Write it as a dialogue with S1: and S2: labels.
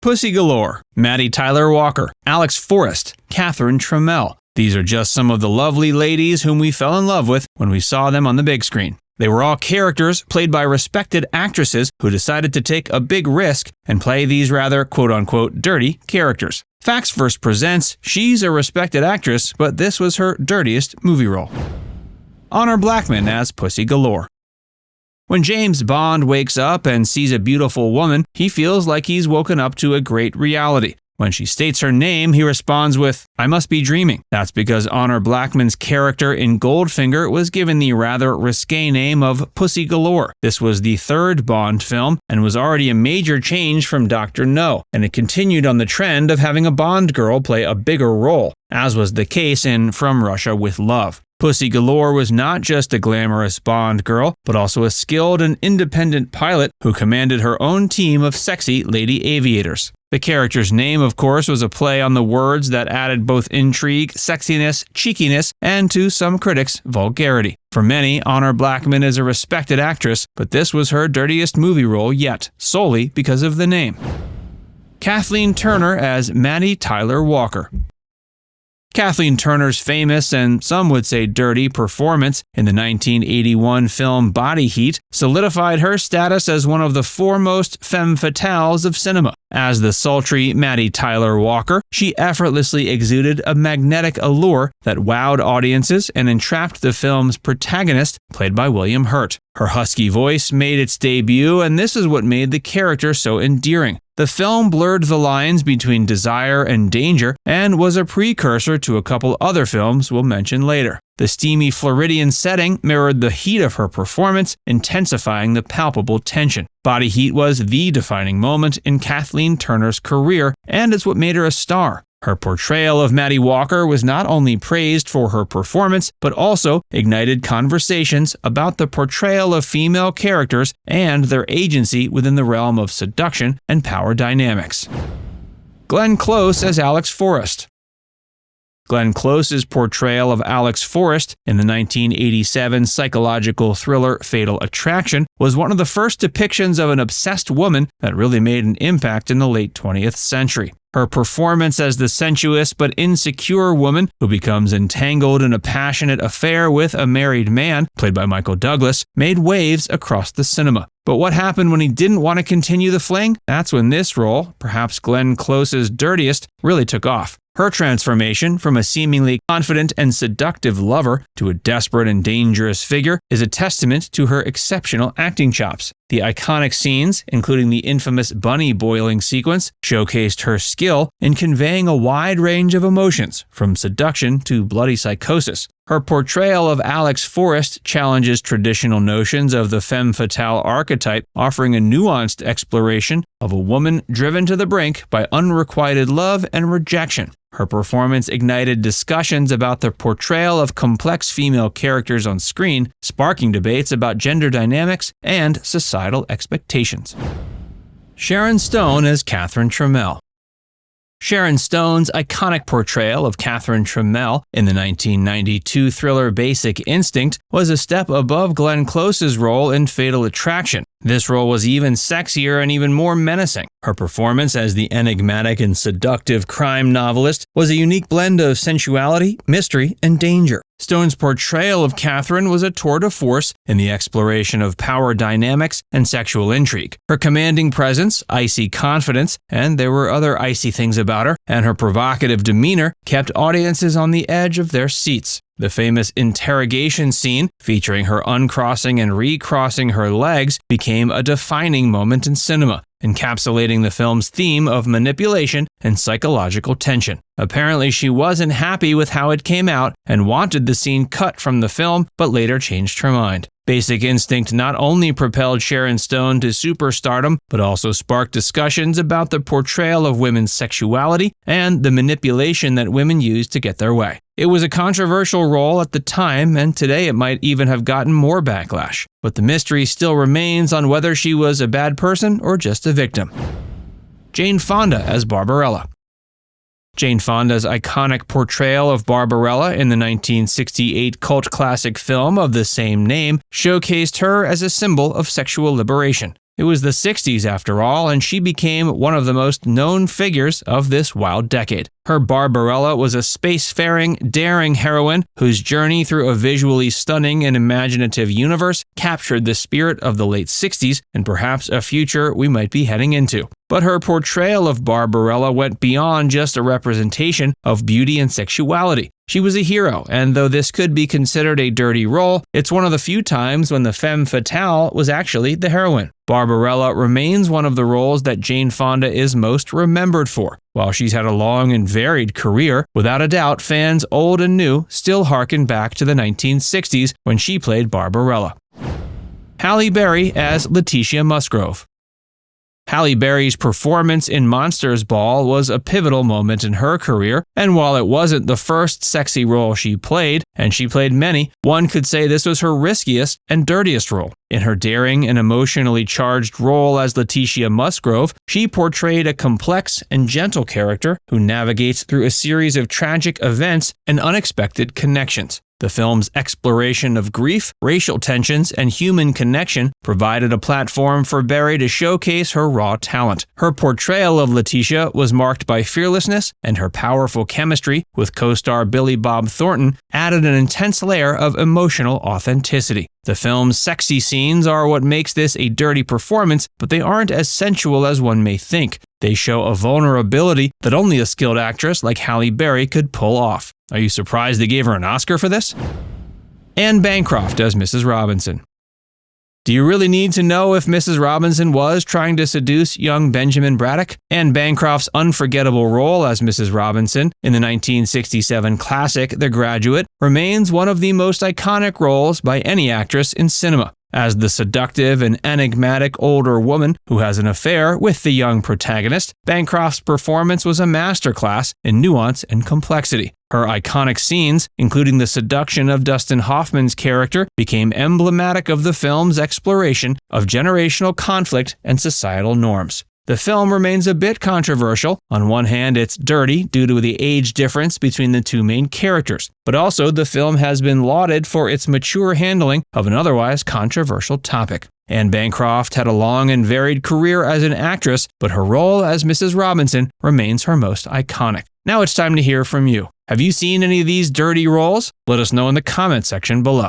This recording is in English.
S1: Pussy Galore, Matty Tyler Walker, Alex Forrest, Catherine Tremell. These are just some of the lovely ladies whom we fell in love with when we saw them on the big screen. They were all characters played by respected actresses who decided to take a big risk and play these rather quote-unquote dirty characters. Facts First presents She's a Respected Actress, but this was her dirtiest movie role. Honor Blackman as Pussy Galore. When James Bond wakes up and sees a beautiful woman, he feels like he's woken up to a great reality. When she states her name, he responds with, "I must be dreaming." That's because Honor Blackman's character in Goldfinger was given the rather risque name of Pussy Galore. This was the third Bond film and was already a major change from Dr. No, and it continued on the trend of having a Bond girl play a bigger role, as was the case in From Russia with Love. Pussy Galore was not just a glamorous Bond girl, but also a skilled and independent pilot who commanded her own team of sexy lady aviators. The character's name, of course, was a play on the words that added both intrigue, sexiness, cheekiness, and, to some critics, vulgarity. For many, Honor Blackman is a respected actress, but this was her dirtiest movie role yet, solely because of the name. Kathleen Turner as Matty Tyler Walker. Kathleen Turner's famous and some would say dirty performance in the 1981 film Body Heat solidified her status as one of the foremost femme fatales of cinema. As the sultry Matty Tyler Walker, she effortlessly exuded a magnetic allure that wowed audiences and entrapped the film's protagonist, played by William Hurt. Her husky voice made its debut, and this is what made the character so endearing. The film blurred the lines between desire and danger and was a precursor to a couple other films we'll mention later. The steamy Floridian setting mirrored the heat of her performance, intensifying the palpable tension. Body Heat was the defining moment in Kathleen Turner's career, and it's what made her a star. Her portrayal of Matty Walker was not only praised for her performance, but also ignited conversations about the portrayal of female characters and their agency within the realm of seduction and power dynamics. Glenn Close as Alex Forrest. Glenn Close's portrayal of Alex Forrest in the 1987 psychological thriller Fatal Attraction was one of the first depictions of an obsessed woman that really made an impact in the late 20th century. Her performance as the sensuous but insecure woman who becomes entangled in a passionate affair with a married man, played by Michael Douglas, made waves across the cinema. But what happened when he didn't want to continue the fling? That's when this role, perhaps Glenn Close's dirtiest, really took off. Her transformation from a seemingly confident and seductive lover to a desperate and dangerous figure is a testament to her exceptional acting chops. The iconic scenes, including the infamous bunny boiling sequence, showcased her skill in conveying a wide range of emotions, from seduction to bloody psychosis. Her portrayal of Alex Forrest challenges traditional notions of the femme fatale archetype, offering a nuanced exploration of a woman driven to the brink by unrequited love and rejection. Her performance ignited discussions about the portrayal of complex female characters on screen, sparking debates about gender dynamics and societal expectations. Sharon Stone as Catherine Tremell. Sharon Stone's iconic portrayal of Catherine Tremell in the 1992 thriller Basic Instinct was a step above Glenn Close's role in Fatal Attraction. This role was even sexier and even more menacing. Her performance as the enigmatic and seductive crime novelist was a unique blend of sensuality, mystery, and danger. Stone's portrayal of Catherine was a tour de force in the exploration of power dynamics and sexual intrigue. Her commanding presence, icy confidence, and there were other icy things about her, and her provocative demeanor kept audiences on the edge of their seats. The famous interrogation scene, featuring her uncrossing and recrossing her legs, became a defining moment in cinema, encapsulating the film's theme of manipulation and psychological tension. Apparently, she wasn't happy with how it came out and wanted the scene cut from the film, but later changed her mind. Basic Instinct not only propelled Sharon Stone to superstardom, but also sparked discussions about the portrayal of women's sexuality and the manipulation that women use to get their way. It was a controversial role at the time, and today it might even have gotten more backlash. But the mystery still remains on whether she was a bad person or just a victim. Jane Fonda as Barbarella. Jane Fonda's iconic portrayal of Barbarella in the 1968 cult classic film of the same name showcased her as a symbol of sexual liberation. It was the 60s after all, and she became one of the most known figures of this wild decade. Her Barbarella was a spacefaring, daring heroine whose journey through a visually stunning and imaginative universe captured the spirit of the late 60s and perhaps a future we might be heading into. But her portrayal of Barbarella went beyond just a representation of beauty and sexuality. She was a hero, and though this could be considered a dirty role, it's one of the few times when the femme fatale was actually the heroine. Barbarella remains one of the roles that Jane Fonda is most remembered for. While she's had a long and varied career, without a doubt fans old and new still harken back to the 1960s when she played Barbarella. Halle Berry as Leticia Musgrove. Halle Berry's performance in Monsters Ball was a pivotal moment in her career, and while it wasn't the first sexy role she played, and she played many, one could say this was her riskiest and dirtiest role. In her daring and emotionally charged role as Leticia Musgrove, she portrayed a complex and gentle character who navigates through a series of tragic events and unexpected connections. The film's exploration of grief, racial tensions, and human connection provided a platform for Berry to showcase her raw talent. Her portrayal of Leticia was marked by fearlessness, and her powerful chemistry with co-star Billy Bob Thornton added an intense layer of emotional authenticity. The film's sexy scenes are what makes this a dirty performance, but they aren't as sensual as one may think. They show a vulnerability that only a skilled actress like Halle Berry could pull off. Are you surprised they gave her an Oscar for this? And Bancroft as Mrs. Robinson. Do you really need to know if Mrs. Robinson was trying to seduce young Benjamin Braddock? Anne Bancroft's unforgettable role as Mrs. Robinson in the 1967 classic The Graduate remains one of the most iconic roles by any actress in cinema. As the seductive and enigmatic older woman who has an affair with the young protagonist, Bancroft's performance was a masterclass in nuance and complexity. Her iconic scenes, including the seduction of Dustin Hoffman's character, became emblematic of the film's exploration of generational conflict and societal norms. The film remains a bit controversial. On one hand, it's dirty due to the age difference between the two main characters, but also the film has been lauded for its mature handling of an otherwise controversial topic. Anne Bancroft had a long and varied career as an actress, but her role as Mrs. Robinson remains her most iconic. Now it's time to hear from you. Have you seen any of these dirty roles? Let us know in the comment section below.